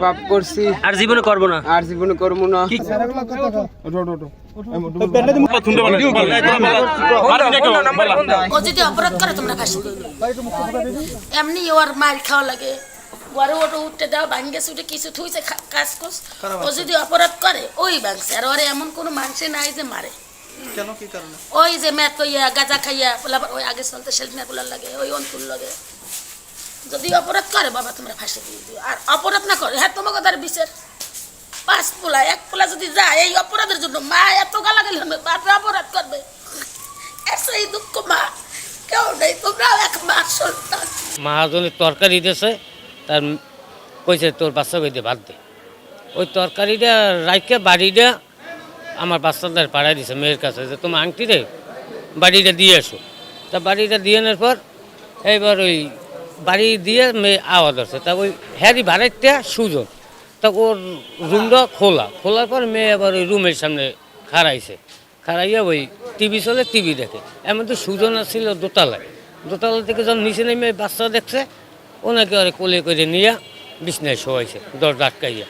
পাপ করছি আর জীবনে করব না আর জীবনে করব না ও যদি অপরাধ করে তোমরা ফাঁসি দিবে এমনি ওর মার খাওয়া লাগে ঘরে ওটা উঠতে দাও ভাঙ্গে সুটে কিছু থুইছে কাজ কোস ও যদি অপরাধ করে ওই ভাঙছে আর ওরে এমন কোনো মানুষে নাই যে মারে কেন কি কারণে ওই যে ম্যাট কইয়া গাঁজা খাইয়া ওই আগে চলতে সেলফিনা পোলার লাগে ওই অন্তুল লাগে যদি অপরাধ করে বাবা তোমরা ফাঁসি দিয়ে দিও আর অপরাধ না করে হ্যাঁ তোমাকে তার বিচার 5 পোলা 1 পোলা যদি যায় এই অপরাধের জন্য মা এত গালাগালি হবে বাপরে অপরাধ করবে এই দুঃখ মা কেউ নেই তোমরা এক মা সন্তান মহাজনের তরকারি দিয়েছে তার কইছে তোর বাচ্চা কইতে ভাত দে ওই তরকারিটা রাইকে বাড়িটা আমার বাচ্চাদের পাড়ায় দিছে মেয়ের কাছে যে তোমার আংটি রে বাড়িটা দিয়ে আসো তা বাড়িটা দিয়ে আনার পর এইবার ওই বাড়ি দিয়ে মেয়ে আওয়াজ আসছে তা ওই হ্যারি ভাড়াইটা সুজন তা ওর রুমটা খোলার পর মেয়ে আবার ওই রুমের সামনে খাড়াইয়া ওই টিভি চলে টিভি দেখে এমন তো সুজন ছিল দোতলা থেকে যখন নিচে নেমে বাচ্চা দেখছে ওনাকে ওরে কোলে করে নিয়ে বিছনায় শোয়াইছে দরজা আটকাইয়া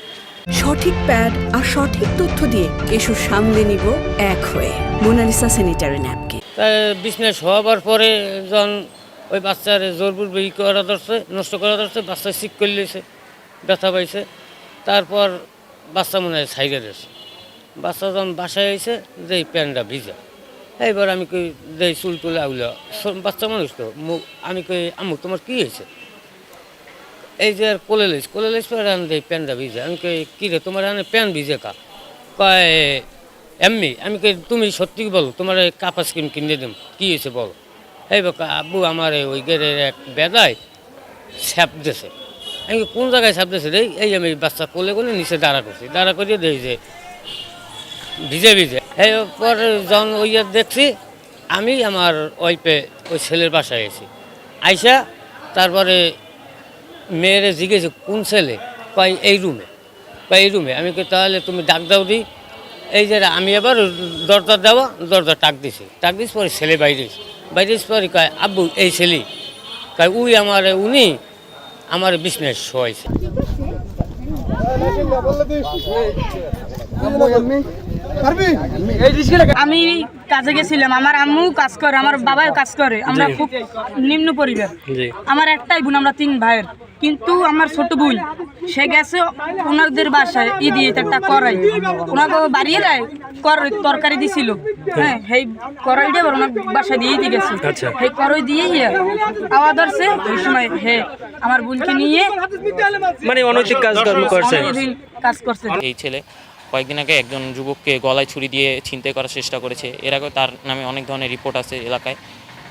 সঠিক প্যাড আর সঠিক তথ্য দিয়ে এসব সামলে নিব এক হয়ে মোনালিসা স্যানিটারি ন্যাপকিন তাই বিছনায় শোয়াবার পরে যখন ওই বাচ্চার জোরপুর নষ্ট করা ধরছে বাচ্চা সিক করে লিয়েছে ব্যথা পাইছে তারপর বাচ্চা মনে হয় সাইডে রয়েছে বাচ্চা যখন বাসায় আইছে যে এই প্যান্টটা ভিজা এইবার আমি কই যে চুল তুলে আউলা বাচ্চা মানুষ তো আমি কই আম্মু তোমার কী হয়েছে এই যে আর কোলে লইস পরে এই প্যান্টটা ভিজে আমি কই কী রে তোমার এখানে প্যান্ট ভিজে কয় এমনি আমি কই তুমি সত্যি বলো তোমার কাপা স্কিম কিনে দিম কী হয়েছে বলো এই আব্বু আমার ওই গেরের এক বেদায় স্যাপ দিয়েছে আমি কোন জায়গায় স্যাপ দিয়েছে রে এই আমি বাচ্চা কোলে নিচে দাঁড়া করিয়ে দিই যে ভিজে এই পরে যখন ওই দেখছি আমি আমার ওয়াইফে ওই ছেলের বাসায় এসেছি আইসা তারপরে মেয়েরে জিজ্ঞেস কোন ছেলে কয় এই রুমে আমি কই তাহলে তুমি ডাক দাও দিই এই যে আমি এবার দরজা টাক দিছি পরে ছেলে বাইরে পরে কয় আব্বু এই ছেলে কয় উনি আমার বিজনেস শোয়াইছে আমি কাজে গেছিলাম আমার আম্মু কাজ করে আমার বাবাও কাজ করে আমরা খুব নিম্ন পরিবার আমার একটাই বোন আমরা 3 ভাইয়ের কিন্তু আমার ছোট বোন সে গেছে ওনাদের বাসায় দিয়ে একটা কড়াই ওনাকে বাড়িয়ে দেয় তরকারি দিছিল হ্যাঁ সেই কড়াইটা ওনার বাসায় দিয়ে গেছে সেই কড়াই দিয়ে আওয়াজ ধরছে ওই সময় হে আমার বোনকে নিয়ে মানে অনৈতিক কাজ করছে এই ছেলে কয়েকদিন আগে একজন যুবককে গলায় ছুরি দিয়ে ছিনতাই করার চেষ্টা করেছে এর আগে তার নামে অনেক ধরনের রিপোর্ট আছে এলাকায়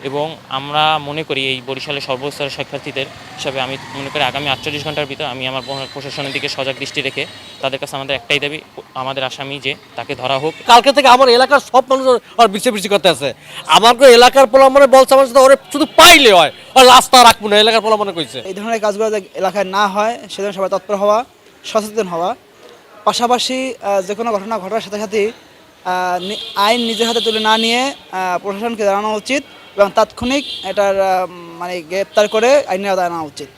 এবং আমরা মনে করি এই বরিশালের সর্বস্তরের শিক্ষার্থীদের হিসাবে আমি মনে করি আগামী 48 ঘন্টার ভিতর আমি আমার প্রশাসনের দিকে সজাগ দৃষ্টি রেখে তাদের কাছে আমাদের একটাই দাবি আমাদের আসামি যে তাকে ধরা হোক। কালকে থেকে আমার এলাকার সব মানুষ আর বিচি করতে আছে আমার এলাকার পোলা মনে বলছে আমার সাথে ওরে শুধু পাইলে হয় আর রাস্তা রাখবো না এলাকার পোলা মনে কইছে এই ধরনের কাজগুলো এলাকায় না হয় সেজন্য সবাই তৎপর হওয়া সচেতন হওয়া পাশাপাশি যে কোনো ঘটনা ঘটার সাথে সাথে আইন নিজের হাতে তুলে না নিয়ে প্রশাসনকে জানানো উচিত এবং তাৎক্ষণিক এটার মানে গ্রেপ্তার করে আইনের আওতায় আনা উচিত।